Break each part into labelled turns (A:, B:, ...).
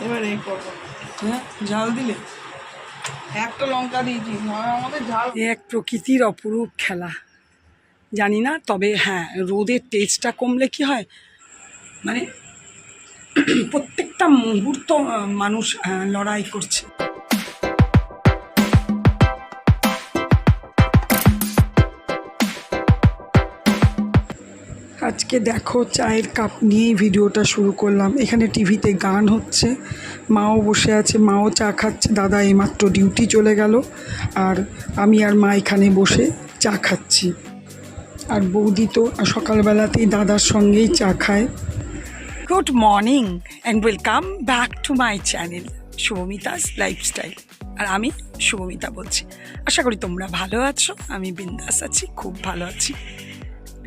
A: এবার এই করবো।
B: হ্যাঁ, ঝাল দিলে
A: একটা লঙ্কা দিয়েছি, আমাদের ঝাল।
B: এক প্রকৃতির অপরূপ খেলা। জানি না, তবে হ্যাঁ, রোদের তেজটা কমলে কি হয়, মানে প্রত্যেকটা মুহূর্ত মানুষ লড়াই করছে। আজকে দেখো চায়ের কাপ নিয়েই ভিডিওটা শুরু করলাম। এখানে টিভিতে গান হচ্ছে, মাও বসে আছে, মাও চা খাচ্ছে। দাদা এইমাত্র ডিউটি চলে গেল, আর আমি আর মা এখানে বসে চা খাচ্ছি। আর বৌদি তো সকালবেলাতেই দাদার সঙ্গেই চা খায়। Good morning and welcome back to my channel Shubhamita's lifestyle. আর আমি শুভমিতা বলছি। আশা করি তোমরা ভালো আছো, আমি বিন্দাস আছি, খুব ভালো আছি।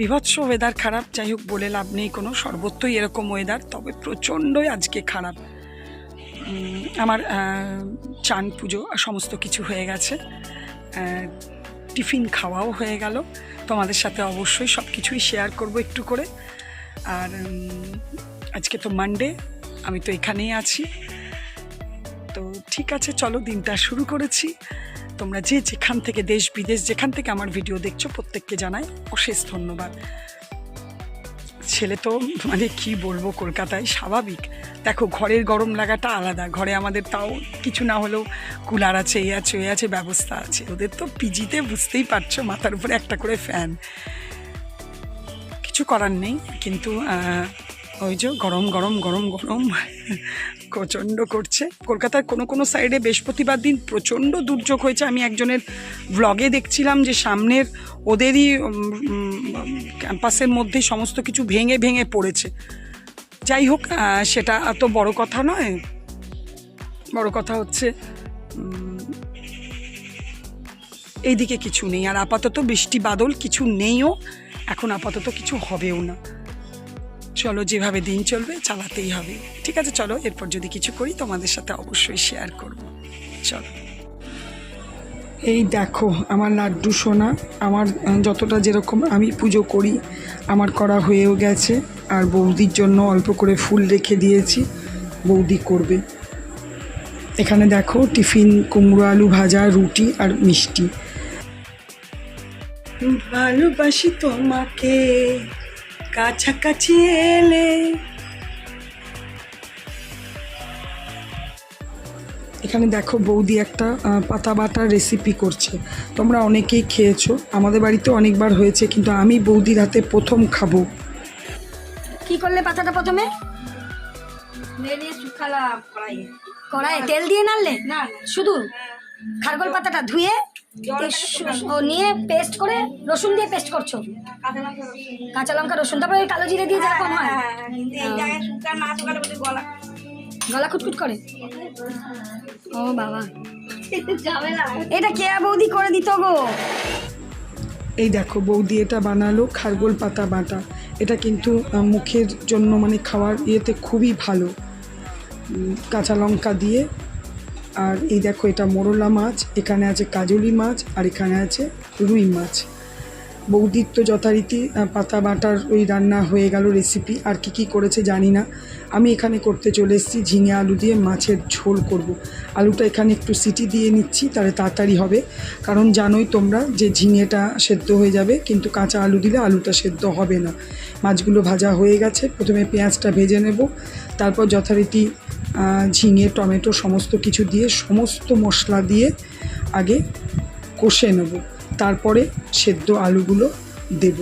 B: বিভৎস ওয়েদার খারাপ, যাই হোক বলে লাভ নেই কোনো, সর্বত্রই এরকম ওয়েদার, তবে প্রচণ্ডই আজকে খারাপ। আমার চান পুজো সমস্ত কিছু হয়ে গেছে, টিফিন খাওয়াও হয়ে গেল। তোমাদের সাথে অবশ্যই সব কিছুই শেয়ার করব একটু করে। আর আজকে তো মানডে, আমি তো এখানেই আছি। তো ঠিক আছে, চলো দিনটা শুরু করেছি। তোমরা যে যেখান থেকে, দেশ বিদেশ যেখান থেকে আমার ভিডিও দেখছো, প্রত্যেককে জানাই অশেষ ধন্যবাদ। ছেলে তো মানে কি বলবো, কলকাতায় স্বাভাবিক। দেখো ঘরের গরম লাগাটা আলাদা, ঘরে আমাদের তাও কিছু না হলেও কুলার আছে, এই আছে ওই আছে, ব্যবস্থা আছে। ওদের তো পিজিতে বুঝতেই পারছো, মাথার উপরে একটা করে ফ্যান, কিছু করার নেই। কিন্তু ওই যে গরম গরম গরম গরম প্রচণ্ড করছে। কলকাতার কোনো কোনো সাইডে বৃহস্পতিবার দিন প্রচণ্ড দুর্যোগ হয়েছে। আমি একজনের ব্লগে দেখছিলাম যে সামনের ওদেরই ক্যাম্পাসের মধ্যে সমস্ত কিছু ভেঙে ভেঙে পড়েছে। যাই হোক, সেটা এত বড় কথা নয়। বড় কথা হচ্ছে এইদিকে কিছু নেই, আর আপাতত বৃষ্টি বাদল কিছু নেইও, এখন আপাতত কিছু হবেও না। চলো, যেভাবে দিন চলবে চালাতেই হবে। ঠিক আছে, চলো এরপর যদি কিছু করি তোমাদের সাথে অবশ্যই শেয়ার করব। চলো, এই দেখো আমার লাড্ডু সোনা, আমার যতটা যেরকম আমি পুজো করি আমার করা হয়েও গেছে। আর বৌদির জন্য অল্প করে ফুল রেখে দিয়েছি, বৌদি করবে। এখানে দেখো টিফিন কুমড়ো আলু ভাজা, রুটি আর মিষ্টি। ভালোবাসি তোমাকে কাছাকাছি এলে। এখানে দেখো বৌদি একটা পাতা বাটার রেসিপি করছে। তোমরা অনেকেই খেয়েছো, আমাদের বাড়িতে অনেকবার হয়েছে, কিন্তু আমি বৌদির হাতে প্রথম খাবো।
C: কি করলে পাতাটা প্রথমে? কড়াইয়ে তেল দিয়ে নাড়লে? না, শুধু খারগোল পাতাটা ধুয়ে নিয়ে পেস্ট করে রসুন দিয়ে পেস্ট করছো? কাঁচা লঙ্কা রসুন, তারপরে ওই কালো জিরে দিয়ে যেরকম হয়, গলা খুটখুট করে। ও বাবা, এটা কে বৌদি করে দিত গো?
B: এই দেখো বৌদি এটা বানালো খারগোল পাতা বাটা। এটা কিন্তু মুখের জন্য, মানে খাওয়ার ইয়েতে খুবই ভালো, কাঁচা লঙ্কা দিয়ে। আর এই দেখো এটা মোরলা মাছ, এখানে আছে কাজলি মাছ, আর এখানে আছে রুই মাছ। বৌদির তো যথারীতি পাতা বাটার ওই রান্না হয়ে গেল রেসিপি। আর কি করেছে জানি না। আমি এখানে করতে চলে এসেছি ঝিঙে আলু দিয়ে মাছের ঝোল করব। আলুটা এখানে একটু সিটি দিয়ে নিচ্ছি, তাহলে তাড়াতাড়ি হবে। কারণ জানোই তোমরা যে ঝিঙেটা সেদ্ধ হয়ে যাবে, কিন্তু কাঁচা আলু দিলে আলুটা সেদ্ধ হবে না। মাছগুলো ভাজা হয়ে গেছে, প্রথমে পেঁয়াজটা ভেজে নেব, তারপর যথারীতি ঝিঙে টমেটো সমস্ত কিছু দিয়ে, সমস্ত মশলা দিয়ে আগে কষে নেব, তারপরে সেদ্ধ আলুগুলো দেব।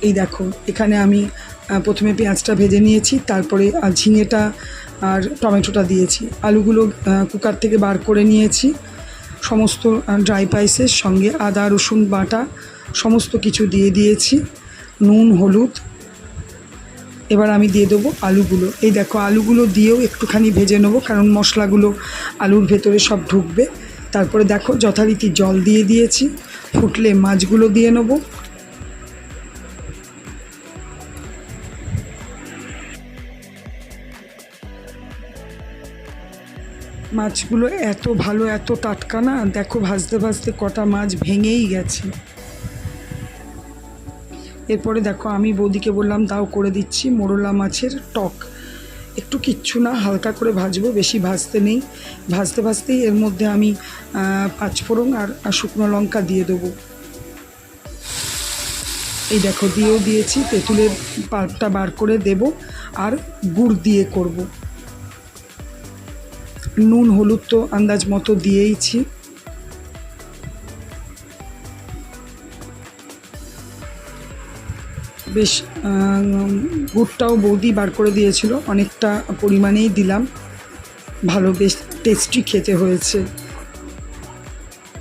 B: এই দেখো এখানে আমি প্রথমে পেঁয়াজটা ভেজে নিয়েছি, তারপরে ঝিঙেটা আর টমেটোটা দিয়েছি। আলুগুলো কুকার থেকে বার করে নিয়েছি, সমস্ত ড্রাই স্পাইসের সঙ্গে আদা রসুন বাটা সমস্ত কিছু দিয়ে দিয়েছি, নুন হলুদ। এবার আমি দিয়ে দেবো আলুগুলো। এই দেখো আলুগুলো দিয়েও একটুখানি ভেজে নেবো, কারণ মশলাগুলো আলুর ভেতরে সব ঢুকবে। তারপরে দেখো যথারীতি জল দিয়ে দিয়েছি, ফুটলে মাছগুলো দিয়ে নেব। মাছগুলো এত ভালো, এত টাটকা না, দেখো ভাজতে ভাজতে কটা মাছ ভেঙেই গেছে। এরপরে দেখো আমি বৌদিকে বললাম দাও করে দিচ্ছি মোরলা মাছের টক। একটু কিচ্ছু না, হালকা করে ভাজবো, বেশি ভাজতে নেই। ভাজতে ভাজতেই এর মধ্যে আমি 5 ফোড়ন আর শুকনো লঙ্কা দিয়ে দেবো। এই দেখো দিয়েও দিয়েছি, তেঁতুলের পাল্পটা বার করে দেব আর গুড় দিয়ে করব। নুন হলুদ তো আন্দাজ মতো দিয়েইছি। বেশ গুড়টাও বৌদি বার করে দিয়েছিল, অনেকটা পরিমাণেই দিলাম, ভালো বেশ টেস্টি খেতে হয়েছে।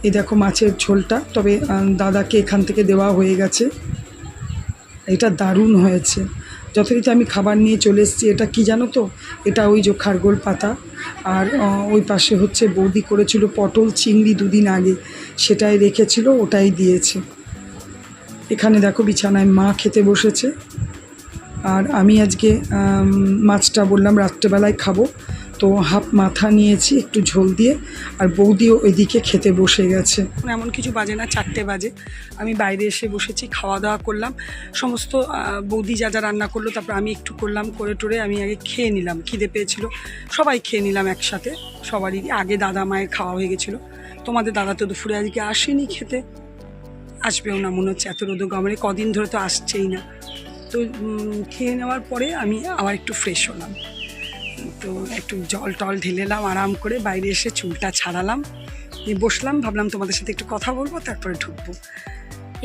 B: এই দেখো মাছের ঝোলটা, তবে দাদাকে এখান থেকে দেওয়া হয়ে গেছে। এটা দারুণ হয়েছে। যথারীতি আমি খাবার নিয়ে চলে এসেছি। এটা কি জানো তো, এটা ওই যে খারগোল পাতা, আর ওই পাশে হচ্ছে বৌদি করেছিল পটল চিংড়ি 2 দিন আগে, সেটাই রেখেছিল, ওটাই দিয়েছে। এখানে দেখো বিছানায় মা খেতে বসেছে, আর আমি আজকে মাছটা বললাম রাত্রেবেলায় খাবো, তো হাফ মাথা নিয়েছি একটু ঝোল দিয়ে, আর বৌদিও ওইদিকে খেতে বসে গেছে। এমন কিছু বাজে না, 4টে বাজে। আমি বাইরে এসে বসেছি, খাওয়া দাওয়া করলাম সমস্ত, বৌদি যা যা রান্না করলো, তারপর আমি একটু করলাম, করে টোরে আমি আগে খেয়ে নিলাম, খিদে পেয়েছিল, সবাই খেয়ে নিলাম একসাথে, সবারই আগে দাদা মায়ের খাওয়া হয়ে গেছিলো। তোমাদের দাদা তো দুপুরে আজকে আসেনি খেতে, আসবেও না মনে হচ্ছে, এত রোদে গরমে কদিন ধরে তো আসছেই না। তো খেয়ে নেওয়ার পরে আমি আবার একটু ফ্রেশ হলাম, তো একটু জল টল ঢেলেলাম, আরাম করে বাইরে এসে চুলটা ছাড়ালাম, বসলাম, ভাবলাম তোমাদের সাথে একটু কথা বলবো, তারপরে ঢুকবো।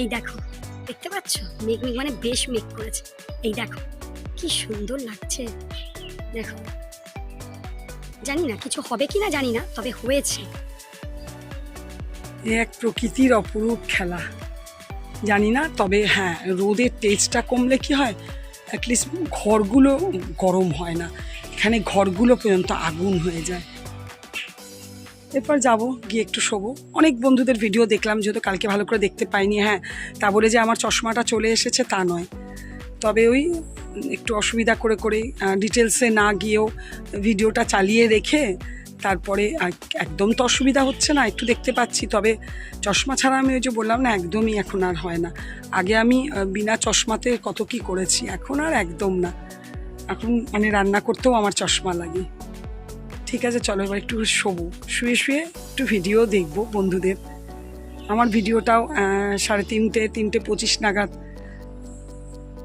C: এই দেখো, দেখতে পাচ্ছ মেঘ মেঘ মানে বেশ মেঘ করেছে। এই দেখো কি সুন্দর লাগছে, দেখো। জানি না কিছু হবে কি না জানি না, তবে হয়েছে।
B: এক প্রকৃতির অপরূপ খেলা, জানি না, তবে হ্যাঁ রোদের তেজটা কমলে কি হয়, অ্যাটলিস্ট ঘরগুলো গরম হয় না, এখানে ঘরগুলো পর্যন্ত আগুন হয়ে যায়। এরপর যাব গিয়ে একটু শোবো। অনেক বন্ধুদের ভিডিও দেখলাম, যেহেতু কালকে ভালো করে দেখতে পাইনি, হ্যাঁ তা বলে যে আমার চশমাটা চলে এসেছে তা নয়, তবে ওই একটু অসুবিধা করে করে ডিটেলসে না গিয়েও ভিডিওটা চালিয়ে রেখে তারপরে একদম তো অসুবিধা হচ্ছে না, একটু দেখতে পাচ্ছি। তবে চশমা ছাড়া আমি ওই যে বললাম না, একদমই এখন আর হয় না। আগে আমি বিনা চশমাতে কত কি করেছি, এখন আর একদম না, এখন মানে রান্না করতেও আমার চশমা লাগে। ঠিক আছে চলো এবার একটু শোবো, শুয়ে শুয়ে একটু ভিডিও দেখবো বন্ধুদের। আমার ভিডিওটাও 3:30-3:25 নাগাদ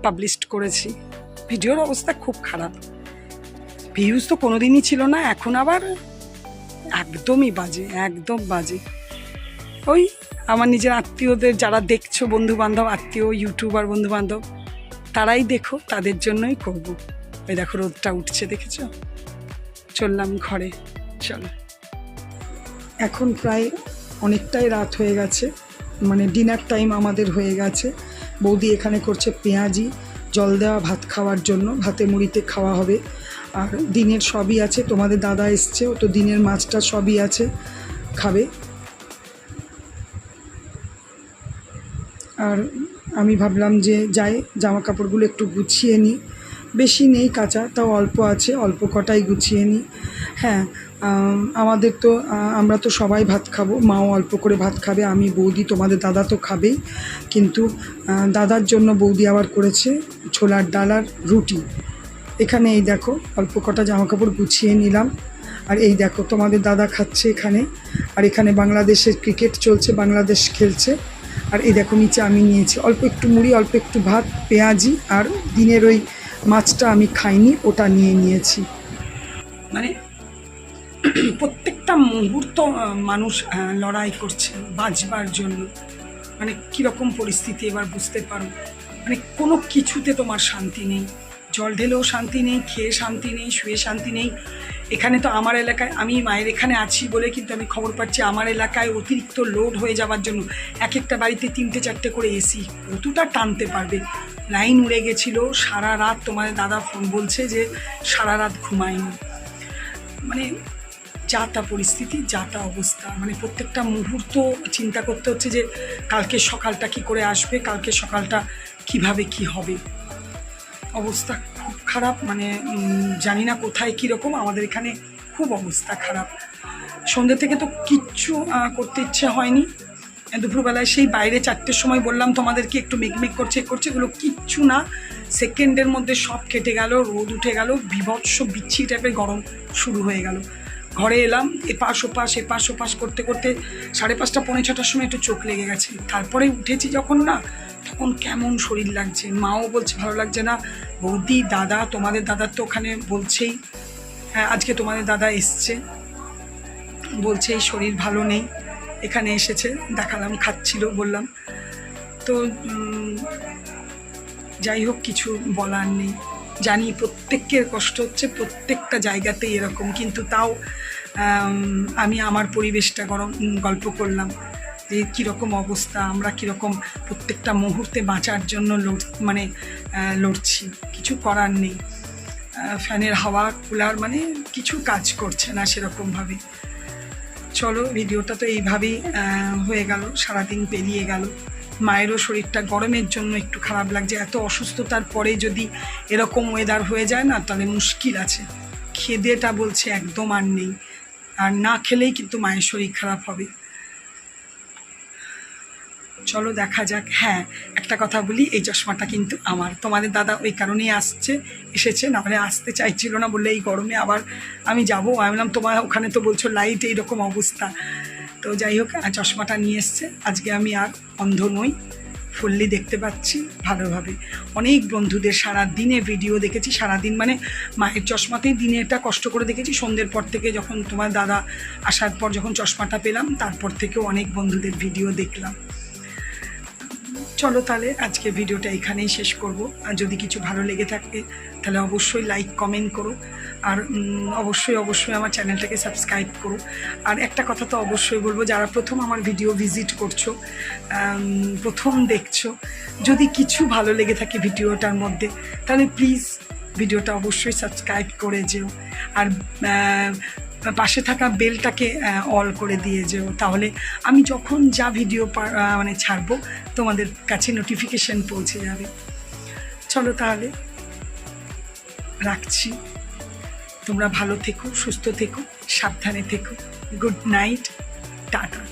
B: পাবলিশ করেছি। ভিডিওর অবস্থা খুব খারাপ, ভিউজ তো কোনোদিনই ছিল না, এখন আবার একদমই বাজে, একদম বাজে। ওই আমার নিজের আত্মীয়দের যারা দেখছো, বন্ধু বান্ধব, আত্মীয় ইউটিউবার বন্ধু বান্ধব, তারাই দেখো, তাদের জন্যই করব। ওই দেখো রোদটা উঠছে, দেখেছো? চললাম ঘরে, চলো। এখন প্রায় অনেকটাই রাত হয়ে গেছে, মানে ডিনার টাইম আমাদের হয়ে গেছে। বৌদি এখানে করছে পেঁয়াজি, জল দেওয়া ভাত খাওয়ার জন্য, ভাতে মুড়িতে খাওয়া হবে। আর দিনের সবই আছে, তোমাদের দাদা এসছে, ও তো দিনের মাছটা সবই আছে, খাবে। আর আমি ভাবলাম যে যাই জামা কাপড়গুলো একটু গুছিয়ে নিই, বেশি নেই কাঁচা, তাও অল্প আছে, অল্প কটাই গুছিয়ে নিই। হ্যাঁ আমাদের তো আমরা তো সবাই ভাত খাবো, মাও অল্প করে ভাত খাবে, আমি বৌদি, তোমাদের দাদা তো খাবেই, কিন্তু দাদার জন্য বৌদি আবার করেছে ছোলার ডাল আর রুটি। এখানে এই দেখো অল্প কটা জামা কাপড় গুছিয়ে নিলাম, আর এই দেখো তোমাদের দাদা খাচ্ছে এখানে, আর এখানে বাংলাদেশের ক্রিকেট চলছে, বাংলাদেশ খেলছে। আর এই দেখো নিচে আমি নিয়েছি অল্প একটু মুড়ি, অল্প একটু ভাত, পেঁয়াজি, আর দিনের ওই মাছটা আমি খাইনি, ওটা নিয়ে নিয়েছি। মানে প্রত্যেকটা মুহূর্ত মানুষ লড়াই করছে বাঁচবার জন্য, মানে কীরকম পরিস্থিতি এবার বুঝতে পারো। মানে কোনো কিছুতে তোমার শান্তি নেই, জল ঢেলেও শান্তি নেই, খেয়ে শান্তি নেই, শুয়ে শান্তি নেই। এখানে তো আমার এলাকায়, আমি মায়ের এখানে আছি বলে কিন্তু আমি খবর পাচ্ছি, আমার এলাকায় অতিরিক্ত লোড হয়ে যাওয়ার জন্য এক একটা বাড়িতে 3-4টে করে এসি, কতটা টানতে পারবে। লাইন উড়ে গেছিলো সারা রাত, তোমাদের দাদা ফোন বলছে যে সারা রাত ঘুমায়নি। মানে যা তা পরিস্থিতি, যা তা অবস্থা, মানে প্রত্যেকটা মুহূর্ত চিন্তা করতে হচ্ছে যে কালকে সকালটা কি করে আসবে, কালকে সকালটা কিভাবে কি হবে। অবস্থা খুব খারাপ, মানে জানি না কোথায় কীরকম, আমাদের এখানে খুব অবস্থা খারাপ। সন্ধ্যে থেকে তো কিচ্ছু করতে ইচ্ছে হয়নি, দুপুরবেলায় সেই বাইরে 4টের সময় বললাম তোমাদেরকে একটু মেঘমেঘ করছে করছে, এগুলো কিচ্ছু না, সেকেন্ডের মধ্যে সব কেটে গেল, রোদ উঠে গেল, বিভৎস বিচ্ছি টাইপের গরম শুরু হয়ে গেল। ঘরে এলাম, এপাশ ওপাশ করতে করতে 5:30 পৌনে 6টার সময় একটু চোখ লেগে গেছে। তারপরে উঠেছি যখন না, তখন কেমন শরীর লাগছে। মাও বলছে ভালো লাগছে না। বৌদি, দাদা, তোমাদের দাদার তো ওখানে বলছেই, হ্যাঁ আজকে তোমাদের দাদা এসছে, বলছে এই শরীর ভালো নেই। এখানে এসেছে, দেখালাম, খাচ্ছিল, বললাম। তো যাই হোক, কিছু বলার নেই। জানি প্রত্যেকের কষ্ট হচ্ছে, প্রত্যেকটা জায়গাতেই এরকম, কিন্তু তাও আমি আমার পরিবেশটা গল্প করলাম যে কীরকম অবস্থা, আমরা কীরকম প্রত্যেকটা মুহূর্তে বাঁচার জন্য লড়ছি। কিছু করার নেই। ফ্যানের হাওয়া, কুলার মানে কিছু কাজ করছে না সেরকমভাবে। চলো, ভিডিওটা তো এইভাবেই হয়ে গেল, সারাদিন পেরিয়ে গেল। মায়েরও শরীরটা গরমের জন্য একটু খারাপ লাগছে। এত অসুস্থতার পরে যদি এরকম ওয়েদার হয়ে যায় না, তাহলে মুশকিল আছে। খিদেটা বলছে একদম আর নেই, আর না খেলেই কিন্তু মায়ের শরীর খারাপ হবে। চলো দেখা যাক। হ্যাঁ, একটা কথা বলি, এই চশমাটা কিন্তু আমার। তোমাদের দাদা ওই কারণেই এসেছে, নাহলে আসতে চাইছিল না, বললে এই গরমে আবার আমি যাবো। আমি বললাম তোমার ওখানে তো বলছো লাইট এইরকম অবস্থা। তো যাই হোক, চশমাটা নিয়ে এসছে। আজকে আমি আর অন্ধ নই, ফুললি দেখতে পাচ্ছি ভালোভাবে। অনেক বন্ধুদের সারা দিনে ভিডিও দেখেছি, সারাদিন মানে মায়ের চশমাতেই দিনে এটা কষ্ট করে দেখেছি। সন্ধ্যের পর থেকে যখন তোমার দাদা আসার পর যখন চশমাটা পেলাম, তারপর থেকেও অনেক বন্ধুদের ভিডিও দেখলাম। চলো তাহলে আজকে ভিডিওটা এখানেই শেষ করব। আর যদি কিছু ভালো লেগে থাকে তাহলে অবশ্যই লাইক কমেন্ট করো, আর অবশ্যই আমার চ্যানেলটাকে সাবস্ক্রাইব করো। আর একটা কথা তো অবশ্যই বলবো, যারা প্রথম আমার ভিডিও ভিজিট করছো, প্রথম দেখছো, যদি কিছু ভালো লেগে থাকে ভিডিওটার মধ্যে, তাহলে প্লিজ ভিডিওটা অবশ্যই সাবস্ক্রাইব করে যেও। আর পাশে থাকা বেলটাকে অল করে দিয়ে যেও, তাহলে আমি যখন যা ভিডিও ছাড়বো তোমাদের কাছে নোটিফিকেশন পৌঁছে যাবে। চলো তাহলে রাখছি। তোমরা ভালো থেকো, সুস্থ থেকো, সাবধানে থেকো। Good night, tata.